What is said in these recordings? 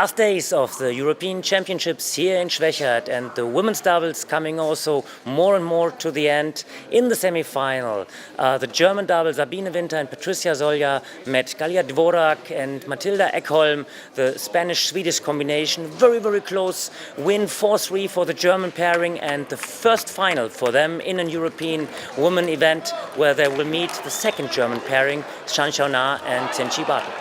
Last days of the European Championships here in Schwechat, and the women's doubles coming also more and more to the end. In the semi-final, the German doubles Sabine Winter and Patricia Solja met Galia Dvorak and Matilda Ekholm. The Spanish-Swedish combination, very, very close win, 4-3 for the German pairing, and the first final for them in a European women event where they will meet the second German pairing, Shan Xiaona and Tianqi Bartel.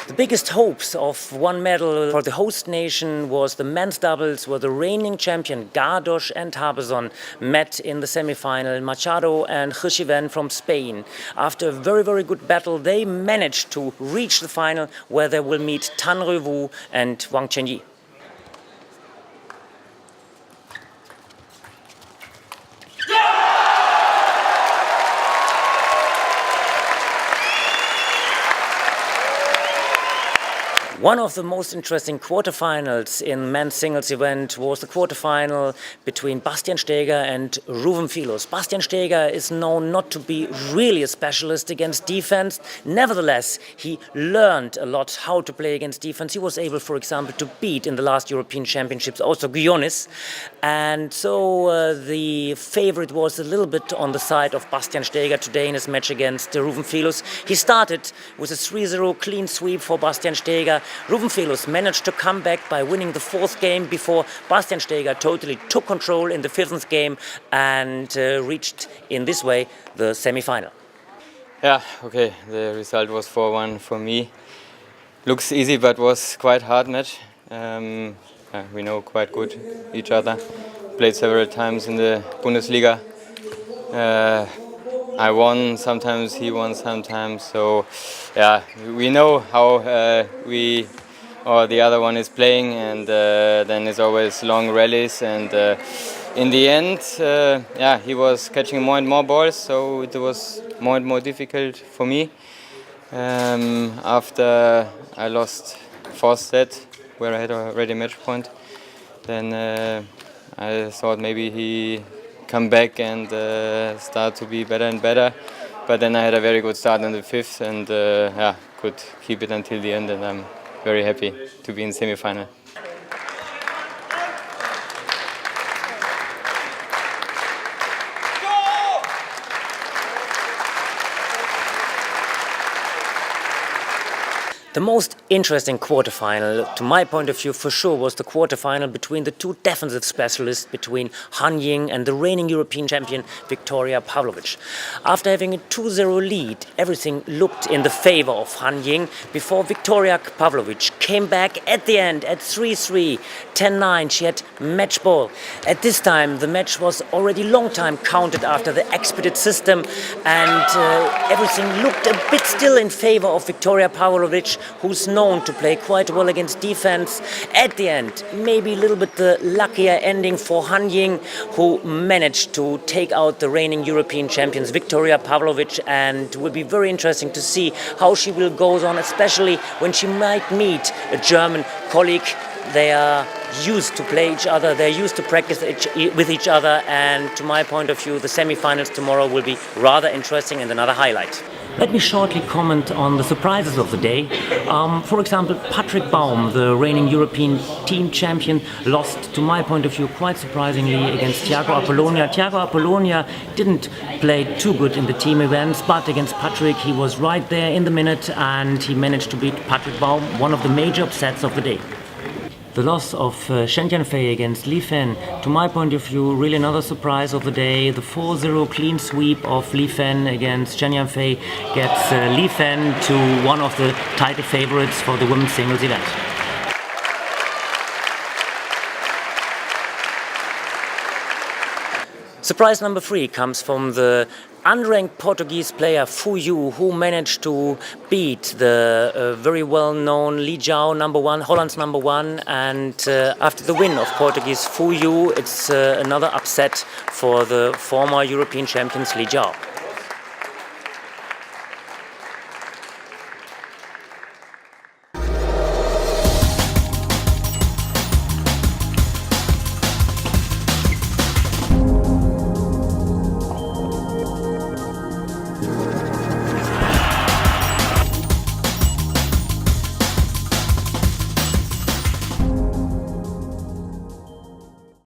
The biggest hopes of one medal for the host nation was the men's doubles, where the reigning champion Gardos and Habesohn met in the semi-final. Machado and Ruwen from Spain. After a very, very good battle, they managed to reach the final, where they will meet Tan Ruwen and Wang Chenyi. One of the most interesting quarterfinals in men's singles event was the quarterfinal between Bastian Steger and Ruwen Filus. Bastian Steger is known not to be really a specialist against defense. Nevertheless, he learned a lot how to play against defense. He was able, for example, to beat in the last European Championships also Guionis. And so the favorite was a little bit on the side of Bastian Steger today in his match against Ruwen Filus. He started with a 3-0 clean sweep for Bastian Steger. Ruwen Filus managed to come back by winning the fourth game before Bastian Steger totally took control in the fifth game and reached in this way the semi-final. Yeah, okay, the result was 4-1 for me. Looks easy, but was quite hard match. We know quite good each other. Played several times in the Bundesliga. I won sometimes, he won sometimes, so yeah, we know how we or the other one is playing, and then it's always long rallies, and in the end, yeah, he was catching more and more balls, so it was more and more difficult for me. After I lost fourth set, where I had already match point, then I thought maybe he come back and start to be better and better. But then I had a very good start in the fifth, and yeah, could keep it until the end, and I'm very happy to be in semi-final. The most interesting quarterfinal, to my point of view, for sure, was the quarterfinal between the two defensive specialists, between Ying and the reigning European champion Viktoria Pavlovic. After having a 2-0 lead, everything looked in the favor of Ying before Viktoria Pavlovic came back at the end at 3-3, 10-9. She had match ball. At this time, the match was already long time counted after the expedited system, and everything looked a bit still in favor of Viktoria Pavlovic, who's known to play quite well against defense. At the end, maybe a little bit the luckier ending for Ying, who managed to take out the reigning European champions Viktoria Pavlovic, and it will be very interesting to see how she will go on, especially when she might meet a German colleague. They are used to play each other, they're used to practice with each other, and to my point of view, the semi-finals tomorrow will be rather interesting and another highlight. Let me shortly comment on the surprises of the day. For example, Parick Baum, the reigning European team champion, lost, to my point of view, quite surprisingly against Tiago Apolonia. Tiago Apolonia didn't play too good in the team events, but against Parick he was right there in the minute, and he managed to beat Parick Baum, one of the major upsets of the day. The loss of Shen Yanfei against Li Fen, to my point of view, really another surprise of the day. The 4-0 clean sweep of Li Fen against Shen Yanfei gets Li Fen to one of the title favorites for the women's singles event. Surprise number 3 comes from the unranked Portuguese player Fu Yu, who managed to beat the very well-known Jiao number 1, Holland's number 1, and after the win of Portuguese Fu Yu, it's another upset for the former European champions Jiao.